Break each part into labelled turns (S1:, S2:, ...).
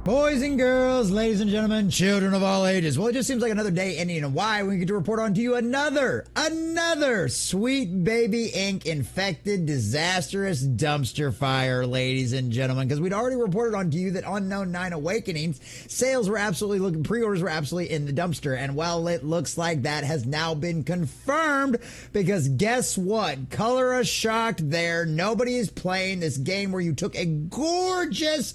S1: Boys and girls, ladies and gentlemen, children of all ages. Well, it just seems like another day ending in a Y when we get to report on to you another Sweet Baby Inc. infected, disastrous dumpster fire, ladies and gentlemen. Because we'd already reported on to you that Unknown 9 Awakenings sales were absolutely pre-orders were absolutely in the dumpster. And well, it looks like that has now been confirmed because guess what? Color us shocked there. Nobody is playing this game where you took a gorgeous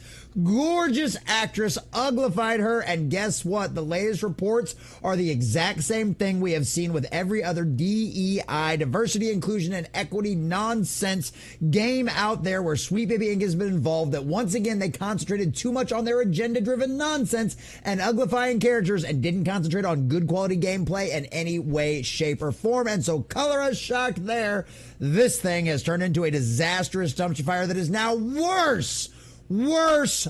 S1: actress, uglified her, and guess what? The latest reports are the exact same thing we have seen with every other DEI, diversity, inclusion, and equity nonsense game out there where Sweet Baby Inc. has been involved, that once again they concentrated too much on their agenda-driven nonsense and uglifying characters and didn't concentrate on good quality gameplay in any way, shape, or form. And so color us shocked there. This thing has turned into a disastrous dumpster fire that is now worse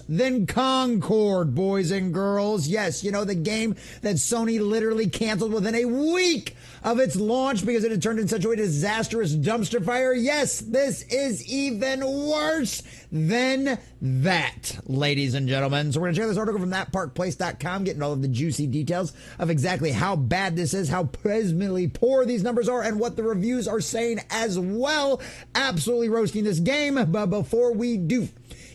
S1: than Concord, boys and girls. Yes, you know, the game that Sony literally canceled within a week of its launch because it had turned into such a disastrous dumpster fire. Yes, this is even worse than that, ladies and gentlemen. So we're going to check this article from thatparkplace.com, getting all of the juicy details of exactly how bad this is, how abysmally poor these numbers are, and what the reviews are saying as well. Absolutely roasting this game. But before we do,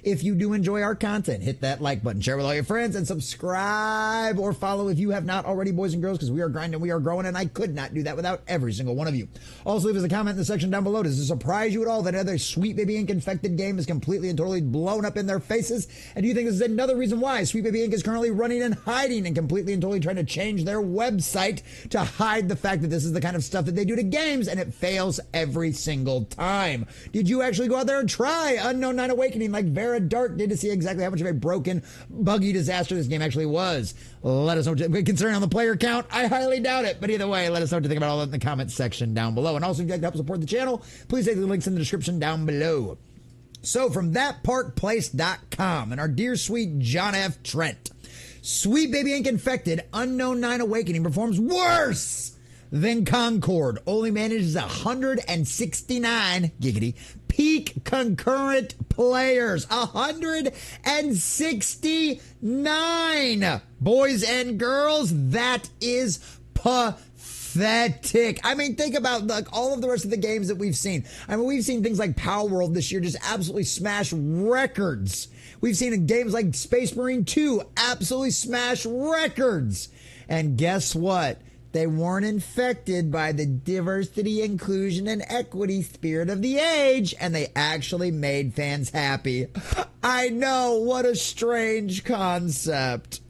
S1: if you do enjoy our content, hit that like button, share with all your friends, and subscribe or follow if you have not already, boys and girls, because we are grinding, we are growing, and I could not do that without every single one of you. Also, leave us a comment in the section down below. Does it surprise you at all that another Sweet Baby Inc. infected game is completely and totally blown up in their faces? And do you think this is another reason why Sweet Baby Inc. is currently running and hiding and completely and totally trying to change their website to hide the fact that this is the kind of stuff that they do to games, and it fails every single time? Did you actually go out there and try Unknown 9 Awakening like Vera Dark did to see exactly how much of a broken, buggy disaster this game actually was? Let us know. Considering on the player count, I highly doubt it. But either way, let us know what you think about all that in the comments section down below. And also, if you'd like to help support the channel, please take the links in the description down below. So from thatparkplace.com and our dear sweet John F. Trent, Sweet Baby Inc. infected, Unknown 9 Awakening performs worse than Concord. Only manages 169 giggity peak concurrent players. 169, boys and girls. That is pathetic. I mean, think about like all of the rest of the games that we've seen. I mean, we've seen things like Power World this year just absolutely smash records. We've seen games like Space Marine 2 absolutely smash records. And guess what? They weren't infected by the diversity, inclusion, and equity spirit of the age, and they actually made fans happy. I know, what a strange concept.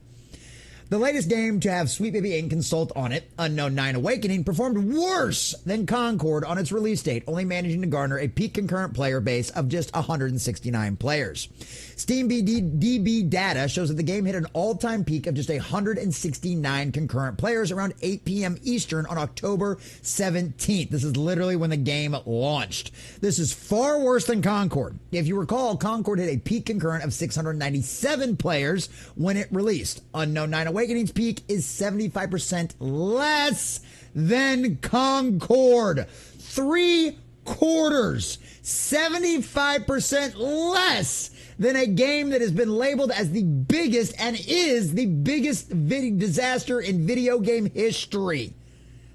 S1: The latest game to have Sweet Baby Inc. consult on it, Unknown 9 Awakening, performed worse than Concord on its release date, only managing to garner a peak concurrent player base of just 169 players. Steam DB data shows that the game hit an all-time peak of just 169 concurrent players around 8 p.m. Eastern on October 17th. This is literally when the game launched. This is far worse than Concord. If you recall, Concord hit a peak concurrent of 697 players when it released. Unknown 9 Awakening's peak is 75% less than Concord. 3/4, 75% less than a game that has been labeled as the biggest and is the biggest disaster in video game history.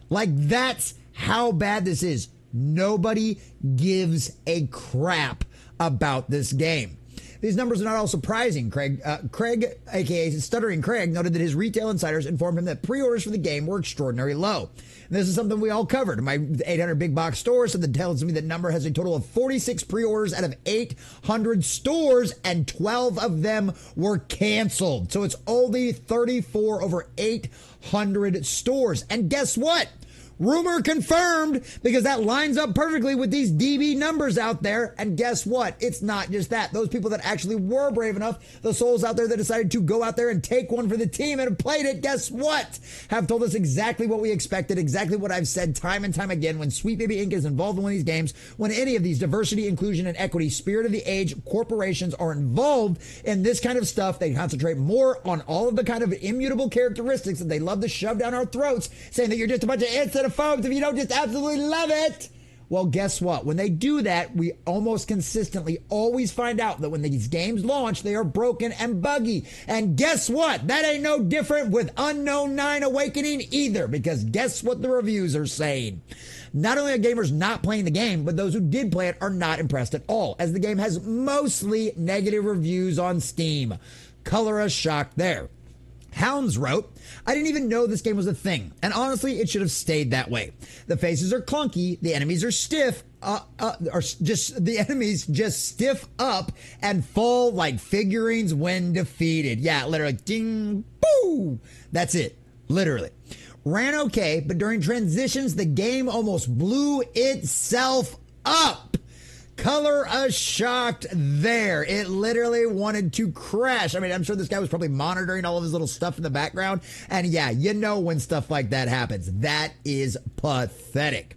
S1: Like, that's how bad this is. Nobody gives a crap about this game. These numbers are not all surprising. Craig, aka Stuttering Craig, noted that his retail insiders informed him that pre-orders for the game were extraordinarily low. And this is something we all covered. My 800 big box store said that tells me that number has a total of 46 pre-orders out of 800 stores, and 12 of them were canceled. So it's only 34 over 800 stores. And guess what? Rumor confirmed, because that lines up perfectly with these DB numbers out there. And guess what? It's not just that. Those people that actually were brave enough, the souls out there that decided to go out there and take one for the team and have played it, guess what? Have told us exactly what we expected, exactly what I've said time and time again. When Sweet Baby Inc. is involved in one of these games, when any of these diversity, inclusion, and equity, spirit of the age corporations are involved in this kind of stuff, they concentrate more on all of the kind of immutable characteristics that they love to shove down our throats, saying that you're just a bunch of instead of phobes if you don't just absolutely love it. Well, guess what? When they do that, we almost consistently always find out that when these games launch, they are broken and buggy. And guess what? That ain't no different with Unknown 9 Awakening either, because guess what the reviews are saying? Not only are gamers not playing the game, but those who did play it are not impressed at all, as the game has mostly negative reviews on Steam. Color us shocked there. Hounds wrote, I didn't even know this game was a thing, and honestly, it should have stayed that way. The faces are clunky, the enemies are stiff, the enemies just stiff up and fall like figurines when defeated. Yeah, literally, ding, boo! That's it, literally. Ran okay, but during transitions, the game almost blew itself up. Color us shocked there. It literally wanted to crash. I mean, I'm sure this guy was probably monitoring all of his little stuff in the background. And yeah, you know when stuff like that happens. That is pathetic.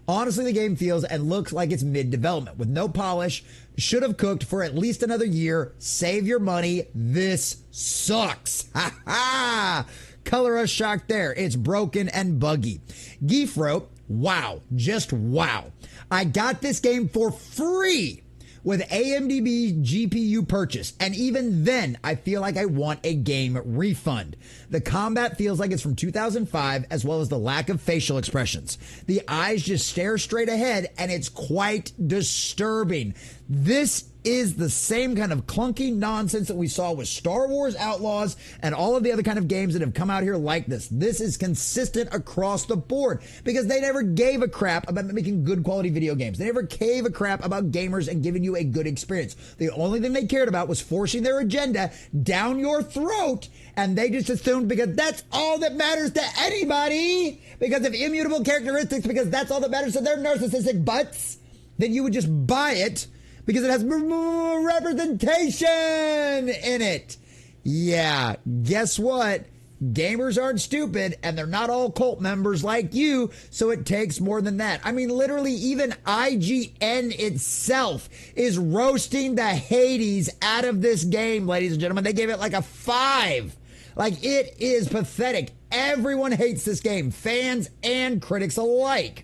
S1: Honestly, the game feels and looks like it's mid-development with no polish. Should have cooked for at least another year. Save your money. This sucks. Ha ha! Color us shocked there. It's broken and buggy. Geef wrote, wow, just wow. I got this game for free with AMD GPU purchase, and even then, I feel like I want a game refund. The combat feels like it's from 2005, as well as the lack of facial expressions. The eyes just stare straight ahead, and it's quite disturbing. This is the same kind of clunky nonsense that we saw with Star Wars Outlaws and all of the other kind of games that have come out here like this. This is consistent across the board because they never gave a crap about making good quality video games. They never gave a crap about gamers and giving you a good experience. The only thing they cared about was forcing their agenda down your throat, and they just assumed because that's all that matters to anybody, because of immutable characteristics, because that's all that matters to their narcissistic butts, then you would just buy it because it has more representation in it. Yeah, guess what? Gamers aren't stupid, and they're not all cult members like you, so it takes more than that. I mean, literally, even IGN itself is roasting the Hades out of this game, ladies and gentlemen. They gave it like a 5. Like, it is pathetic. Everyone hates this game, fans and critics alike.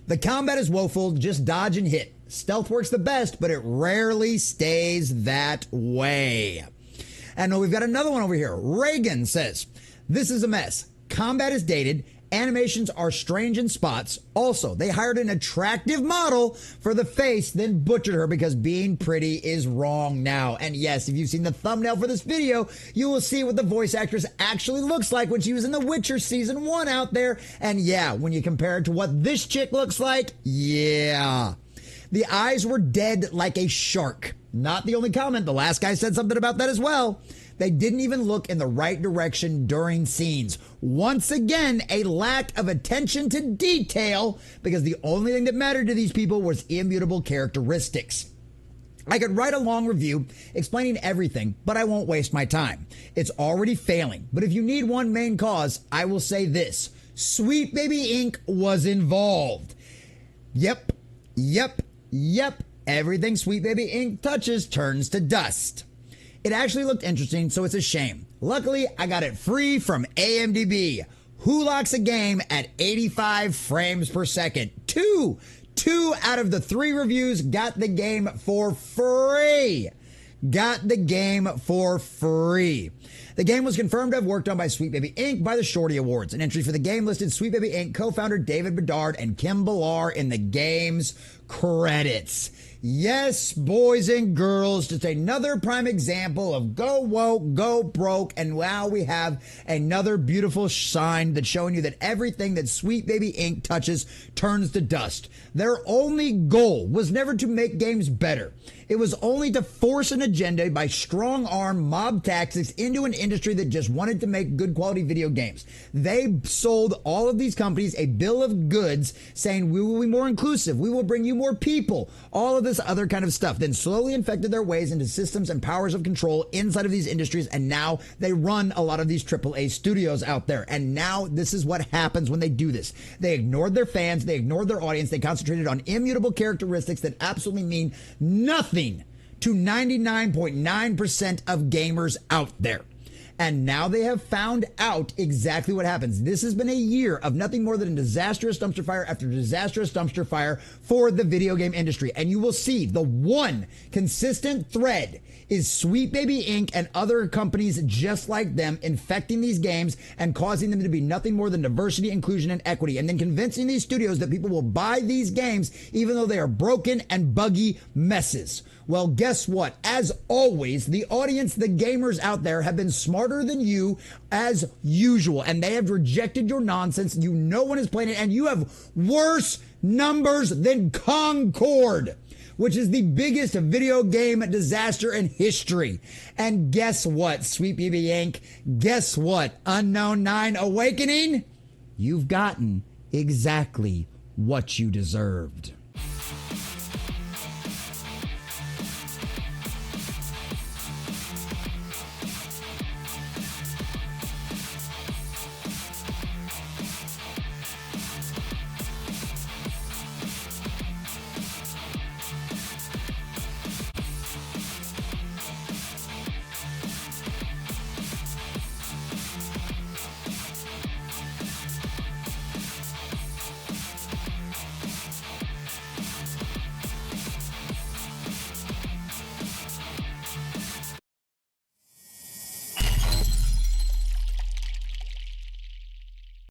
S1: The combat is woeful, just dodge and hit. Stealth works the best, but it rarely stays that way. And we've got another one over here. Reagan says, this is a mess. Combat is dated. Animations are strange in spots. Also, they hired an attractive model for the face, then butchered her because being pretty is wrong now. And yes, if you've seen the thumbnail for this video, you will see what the voice actress actually looks like when she was in The Witcher Season 1 out there. And yeah, when you compare it to what this chick looks like, yeah. The eyes were dead like a shark. Not the only comment. The last guy said something about that as well. They didn't even look in the right direction during scenes. Once again, a lack of attention to detail because the only thing that mattered to these people was immutable characteristics. I could write a long review explaining everything, but I won't waste my time. It's already failing. But if you need one main cause, I will say this. Sweet Baby Inc. was involved. Yep. Everything Sweet Baby Inc. touches turns to dust. It actually looked interesting, so it's a shame. Luckily, I got it free from AMDB. Who locks a game at 85 frames per second? Two out of the 3 reviews got the game for free. The game was confirmed to have worked on by Sweet Baby Inc. by the Shorty Awards. An entry for the game listed Sweet Baby Inc. co-founder David Bedard and Kim Billar in the game's credits. Yes, boys and girls, just another prime example of go woke, go broke, and now we have another beautiful sign that's showing you that everything that Sweet Baby Inc. touches turns to dust. Their only goal was never to make games better. It was only to force an agenda by strong-arm mob tactics into an industry that just wanted to make good quality video games. They sold all of these companies a bill of goods saying, we will be more inclusive, we will bring you more people, all of this other kind of stuff, then slowly infected their ways into systems and powers of control inside of these industries, and now they run a lot of these AAA studios out there. And now this is what happens when they do this. They ignored their fans, they ignored their audience, they concentrated on immutable characteristics that absolutely mean nothing to 99.9% of gamers out there. And now they have found out exactly what happens. This has been a year of nothing more than a disastrous dumpster fire after disastrous dumpster fire for the video game industry. And you will see the one consistent thread is Sweet Baby Inc. and other companies just like them infecting these games and causing them to be nothing more than diversity, inclusion, and equity, and then convincing these studios that people will buy these games even though they are broken and buggy messes. Well, guess what? As always, the audience, the gamers out there have been smarter than you as usual, and they have rejected your nonsense. You know one is playing it, and you have worse numbers than Concord, which is the biggest video game disaster in history. And guess what, Sweet Baby Inc.? Guess what, Unknown 9 Awakening? You've gotten exactly what you deserved.